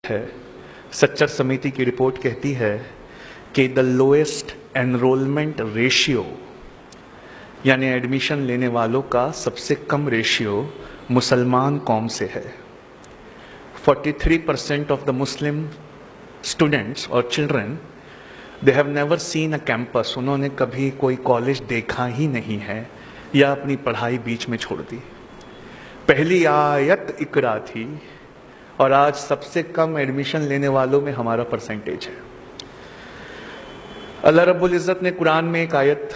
ہے सच्चर समिति की रिपोर्ट कहती है कि द लोएस्ट एनरोलमेंट रेशियो यानी एडमिशन लेने वालों का सबसे कम रेशियो मुसलमान कौम से है। 43% of the Muslim students or children, they have never seen a campus, उन्होंने कभी कोई कॉलेज देखा ही नहीं है या अपनी पढ़ाई बीच में छोड़ दी। पहली आयत इकरा थी और आज सबसे कम एडमिशन लेने वालों में हमारा परसेंटेज है। अल्लाह रब्बुल इज़्ज़त ने कुरान में एक आयत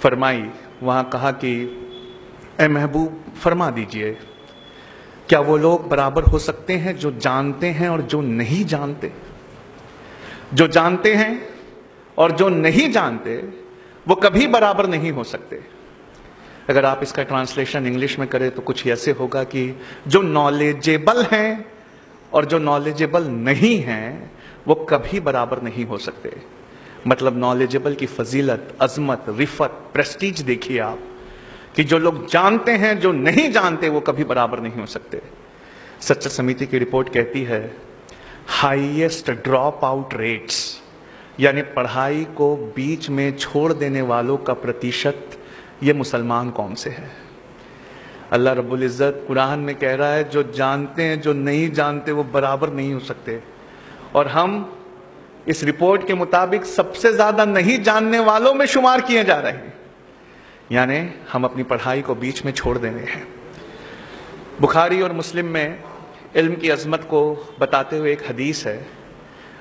फरमाई, वहां कहा कि ए महबूब फरमा दीजिए, क्या वो लोग बराबर हो सकते हैं जो जानते हैं और जो नहीं जानते? जो जानते हैं और जो नहीं जानते वो कभी बराबर नहीं हो सकते। अगर आप इसका ट्रांसलेशन इंग्लिश में करें तो कुछ ऐसे होगा कि जो नॉलेजेबल हैं और जो नॉलेजेबल नहीं हैं वो कभी बराबर नहीं हो सकते। मतलब नॉलेजेबल की फजीलत, अजमत, रिफत, प्रेस्टीज देखिए आप कि जो लोग जानते हैं जो नहीं जानते वो कभी बराबर नहीं हो सकते। सच्चर समिति की रिपोर्ट कहती है हाईएस्ट ड्रॉप आउट रेट्स यानी पढ़ाई को बीच में छोड़ देने वालों का प्रतिशत ये मुसलमान कौम से है। अल्लाह रब्बुल इज़्ज़त कुरान में कह रहा है जो जानते हैं जो नहीं जानते वो बराबर नहीं हो सकते, और हम इस रिपोर्ट के मुताबिक सबसे ज्यादा नहीं जानने वालों में शुमार किए जा रहे हैं, यानी हम अपनी पढ़ाई को बीच में छोड़ दे रहे हैं। बुखारी और मुस्लिम में इल्म की अजमत को बताते हुए एक हदीस है।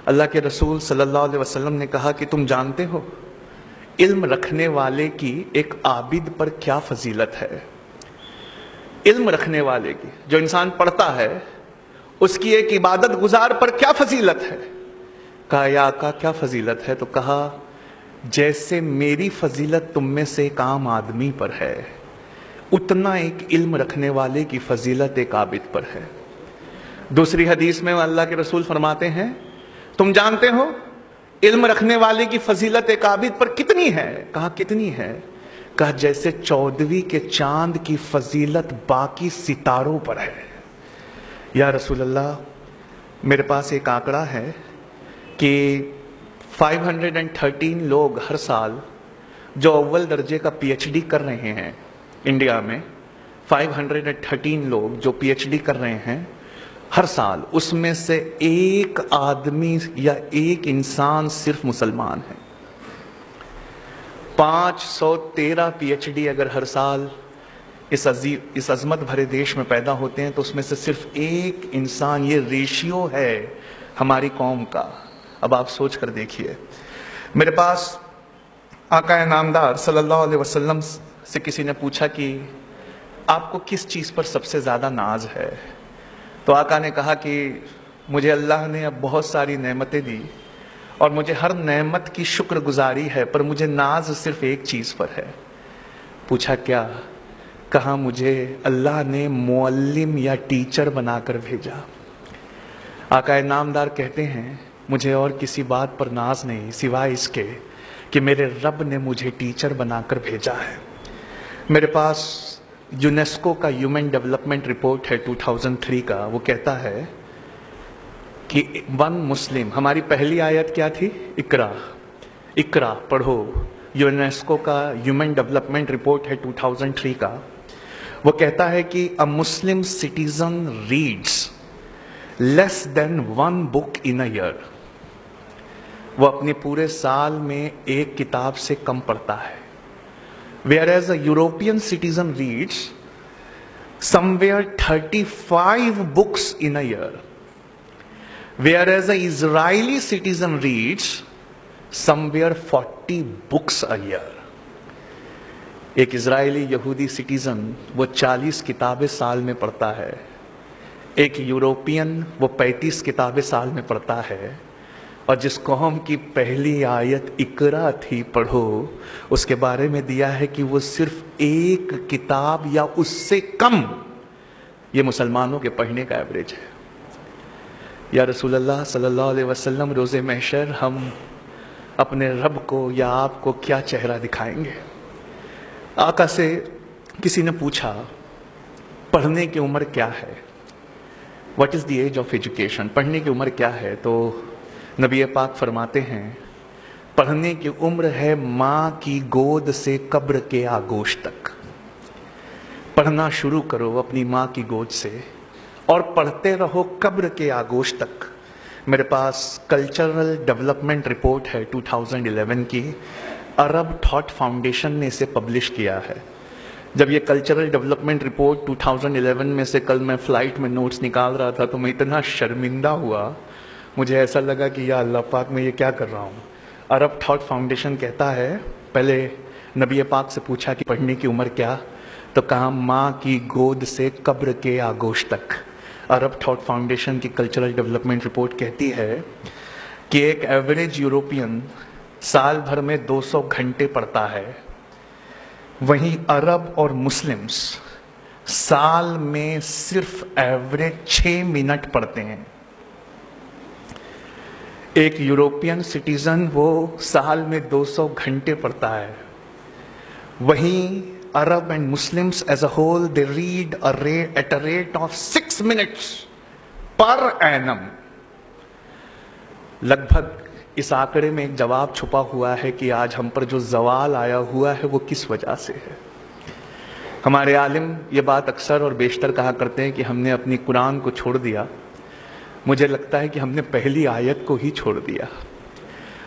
अल्लाह के रसूल सल्लल्लाहु अलैहि वसल्लम ने कहा कि तुम जानते हो इल्म रखने वाले की एक आबिद पर क्या फजीलत है। इल्म रखने वाले की, जो इंसान पढ़ता है, उसकी एक इबादत गुजार पर क्या फजीलत है। कहा या आका क्या फजीलत है? तो कहा जैसे मेरी फजीलत तुम में से एक आम आदमी पर है उतना एक इल्म रखने वाले की फजीलत एक आबिद पर है। दूसरी हदीस में अल्लाह के रसूल फरमाते हैं तुम जानते हो इल्म रखने वाले की फजीलत एक आबिद पर कितनी है? कहा कितनी है? कहा जैसे 14वीं के चांद की फजीलत बाकी सितारों पर है। या रसूल अल्लाह, मेरे पास एक आंकड़ा है कि 513 लोग हर साल जो अव्वल दर्जे का पीएचडी कर रहे हैं इंडिया में, 513 लोग जो पीएचडी कर रहे हैं हर साल, उसमें से एक आदमी या एक इंसान सिर्फ मुसलमान है। 513 पीएचडी अगर हर साल इस अजमत भरे देश में पैदा होते हैं तो उसमें से सिर्फ एक इंसान, ये रेशियो है हमारी कौम का। अब आप सोच कर देखिए। मेरे पास आका नामदार सल्लल्लाहु अलैहि वसल्लम से किसी ने पूछा कि आपको किस चीज पर सबसे ज्यादा नाज है? तो आका ने कहा कि मुझे अल्लाह ने अब बहुत सारी नेमतें दी और मुझे हर नेमत की शुक्रगुजारी है, पर मुझे नाज सिर्फ एक चीज पर है। पूछा क्या? कहा मुझे अल्लाह ने मुअल्लिम या टीचर बनाकर भेजा। आका नामदार कहते हैं मुझे और किसी बात पर नाज नहीं सिवाय इसके कि मेरे रब ने मुझे टीचर बनाकर भेजा है। मेरे पास यूनेस्को का ह्यूमन डेवलपमेंट रिपोर्ट है 2003 का। वो कहता है कि वन मुस्लिम, हमारी पहली आयत क्या थी? इकरा, इकरा पढ़ो। यूनेस्को का ह्यूमन डेवलपमेंट रिपोर्ट है 2003 का। वो कहता है कि a Muslim citizen reads less than 1 book in a year. वो अपने पूरे साल में एक किताब से कम पढ़ता है। Whereas a European citizen reads somewhere 35 books in a year, whereas a Israeli citizen reads somewhere 40 books a year. एक इजरायली यहूदी सिटीजन वो 40 किताबें साल में पढ़ता है, एक यूरोपियन वो 35 किताबें साल में पढ़ता है, और जिस कौम की पहली आयत इकरा थी पढ़ो, उसके बारे में दिया है कि वो सिर्फ एक किताब या उससे कम ये मुसलमानों के पढ़ने का एवरेज है। या रसूल अल्लाह सल्लल्लाहु अलैहि वसल्लम, रोज़े महशर हम अपने रब को या आपको क्या चेहरा दिखाएंगे? आका से किसी ने पूछा पढ़ने की उम्र क्या है? What is the age of education, पढ़ने की उम्र क्या है? तो नबी पाक फरमाते हैं पढ़ने की उम्र है माँ की गोद से कब्र के आगोश तक। पढ़ना शुरू करो अपनी माँ की गोद से और पढ़ते रहो कब्र के आगोश तक। मेरे पास कल्चरल डेवलपमेंट रिपोर्ट है 2011 की, अरब थॉट फाउंडेशन ने इसे पब्लिश किया है। जब ये कल्चरल डेवलपमेंट रिपोर्ट 2011 में से कल मैं फ्लाइट में नोट्स निकाल रहा था तो मैं इतना शर्मिंदा हुआ, मुझे ऐसा लगा कि या अल्लाह पाक मैं ये क्या कर रहा हूँ। अरब थॉट फाउंडेशन कहता है, पहले नबी पाक से पूछा कि पढ़ने की उम्र क्या, तो कहा माँ की गोद से कब्र के आगोश तक। अरब थॉट फाउंडेशन की कल्चरल डेवलपमेंट रिपोर्ट कहती है कि एक एवरेज यूरोपियन साल भर में 200 घंटे पढ़ता है, वहीं अरब और मुस्लिम्स साल में सिर्फ एवरेज 6 मिनट पढ़ते हैं। एक यूरोपियन सिटीजन वो साल में 200 घंटे पढ़ता है, वहीं Arab and Muslims as a whole they read at a rate of 6 minutes per annum. लगभग इस आंकड़े में एक जवाब छुपा हुआ है कि आज हम पर जो जवाल आया हुआ है वो किस वजह से है। हमारे आलिम ये बात अक्सर और बेशतर कहा करते हैं कि हमने अपनी कुरान को छोड़ दिया। मुझे लगता है कि हमने पहली आयत को ही छोड़ दिया।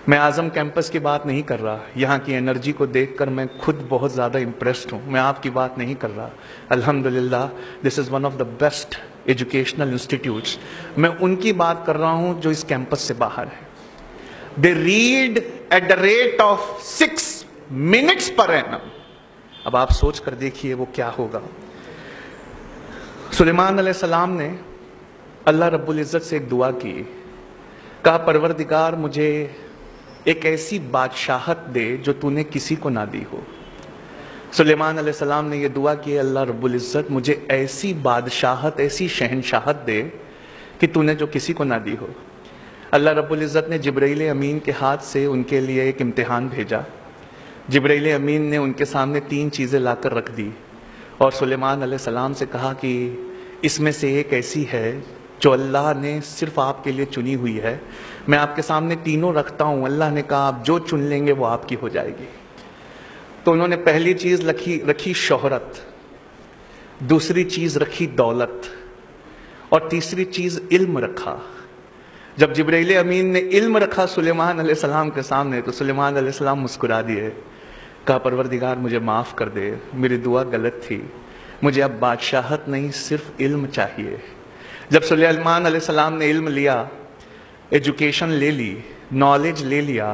मैं आजम कैंपस की बात नहीं कर रहा, यहाँ की एनर्जी को देखकर मैं खुद बहुत ज़्यादा इम्प्रेस्ड हूँ। मैं आपकी बात नहीं कर रहा। अल्हम्दुलिल्लाह this is one of the best educational institutes. मैं उनकी बात कर रहा हूँ जो इस कैंपस से बाहर है। दे read at the rate of 6 minutes per annum. अब आप सोच कर देखिए वो क्या होगा। सुलेमान अलैहिस्सलाम ने अल्लाह रब्बुल इज़्ज़त से एक दुआ की, कहा परवरदिगार मुझे एक ऐसी बादशाहत दे जो तूने किसी को ना दी हो। सुलेमान अलैहिस्सलाम ने यह दुआ की, अल्लाह रब्बुल इज़्ज़त मुझे ऐसी बादशाहत, ऐसी शहनशाहत दे कि तूने जो किसी को ना दी हो। अल्लाह रब्बुल इज़्ज़त ने जिब्राइल अमीन के हाथ से उनके लिए एक इम्तिहान भेजा। जिब्राइल अमीन ने उनके सामने 3 चीज़ें लाकर रख दी और सुलेमान अलैहिस्सलाम से कहा कि इसमें से एक ऐसी है जो अल्लाह ने सिर्फ आपके लिए चुनी हुई है। मैं आपके सामने तीनों रखता हूँ। अल्लाह ने कहा आप जो चुन लेंगे वो आपकी हो जाएगी। तो उन्होंने पहली चीज़ रखी शोहरत, दूसरी चीज़ रखी दौलत और तीसरी चीज़ इल्म रखा। जब जिब्राइल अमीन ने इल्म रखा सुलेमान अलैहिस्सलाम के सामने तो सुलेमान अलैहिस्सलाम मुस्कुरा दिए, कहा परवरदिगार मुझे माफ़ कर दे, मेरी दुआ गलत थी, मुझे अब बादशाहत नहीं सिर्फ इल्म चाहिए। जब सुलेमान अलैहिस्सलाम ने इल्म लिया, एजुकेशन ले ली, नॉलेज ले लिया,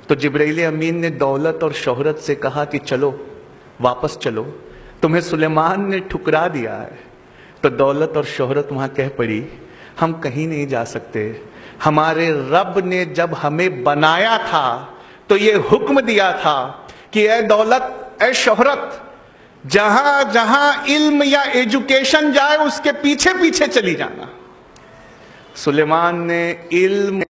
तो जिब्राइल अमीन ने दौलत और शोहरत से कहा कि चलो वापस चलो, तुम्हें सुलेमान ने ठुकरा दिया है। तो दौलत और शोहरत वहाँ कह पड़ी हम कहीं नहीं जा सकते। हमारे रब ने जब हमें बनाया था तो ये हुक्म दिया था कि ए दौलत, ए शोहरत, जहां जहां इल्म या एजुकेशन जाए उसके पीछे पीछे चली जाना। सुलेमान ने इल्म